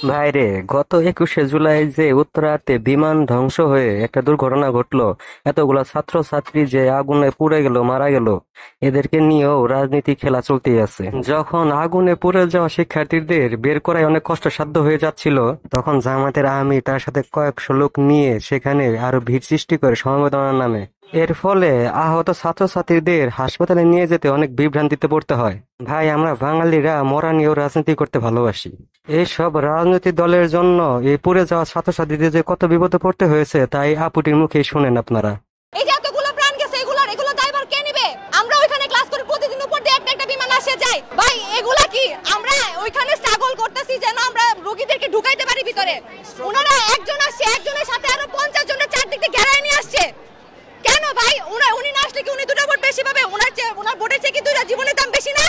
ভাইরে, গত 21শে জুলাই যে উত্তরাতে বিমান ধ্বংস হয়ে একটা দুর্ঘটনা ঘটলো, এতগুলা ছাত্রছাত্রী যে আগুনে পুড়ে গেল, মারা গেল, এদেরকে নিয়েও রাজনীতি খেলা চলতেই আছে। যখন আগুনে পুড়ে যাওয়া শিক্ষার্থীদের বের করাই অনেক কষ্টসাধ্য হয়ে যাচ্ছিল, তখন জামায়াতের আমির তার সাথে কয়েকশো লোক নিয়ে সেখানে আরো ভিড় সৃষ্টি করে সমবেদনার নামে। এর ফলে আহত ছাত্রছাত্রীদের হাসপাতালে নিয়ে যেতে অনেক বিভ্রান্তিতে পড়তে হয়। ভাই, আমরা বাঙালিরা মরা নিয়েও রাজনীতি করতে ভালোবাসি। এইসব রাজনৈতিক দলের জন্য এই পুড়ে যাওয়া ছাত্রছাত্রীদের যে কত বিপদে পড়তে হয়েছে তাই আপুটির মুখেই শুনেন আপনারা। এই যে এতগুলো প্রাণ গেছে, এগুলো দায়ভার কে নেবে? আমরা ওইখানে ক্লাস করি, প্রতিদিন উপর দিয়ে একটা একটা বিমান আসে যায়। ভাই, এগুলা কি আমরা ওইখানে স্ট্রাগল করতেছি যেন আমরা রোগীদেরকে ঢুকাইতে পারি ভিতরে? ওনারা একজন আসছে, একজনের সাথে আরো 50 জনের চারদিক দিয়ে ঘেরায় নিয়ে আসছে। কেন ভাই? উনি না আসলে কি উনি দুটো ভোট বেশি পাবে? ওনার ভোটের চেয়ে কি দুইটা জীবনের দাম বেশি না?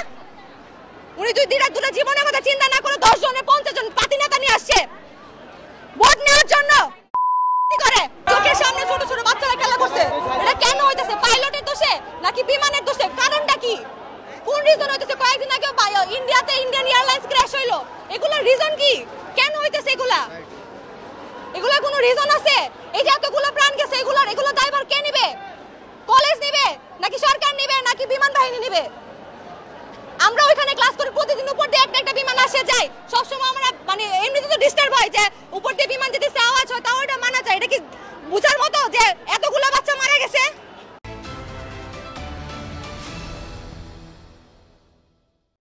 উনি দুটো জীবনের কথা চিন্তা না করে 10 জনের 50 জন পাতি নেতা নিয়ে আসছে ভোট নেওয়ার জন্য। কি করে? চোখের সামনে ছোট ছোট বাচ্চারা খেলা করছে। এটা কেন হইতাছে? পাইলটের দোষে নাকি বিমানের দোষে? কারণটা কি? কোন রিজন হইতাছে? কয়েকদিন আগে ইন্ডিয়াতে ইন্ডিয়ান এয়ারলাইন্স ক্র্যাশ হইলো। এগুলোর রিজন কি? কেন হইতাছে এগুলা? এগুলা কোনো রিজন আছে? এই যে এতগুলো প্রাণ গেছে, এগুলো দায়ভার কে নেবে? কলেজ নেবে নাকি সরকার নেবে নাকি বিমান বাহিনী নেবে? আমরা ওইখানে ক্লাস করি, প্রতিদিন উপর দিয়ে একটা একটা বিমান আসে যায়। সবসময় আমরা মানে এমনিতে তো ডিস্টার্ব হয় যে উপর দিয়ে বিমান যেতেছে, আওয়াজ হয়, তাও এটা মানা যায়। এটা কি বুঝার মতো?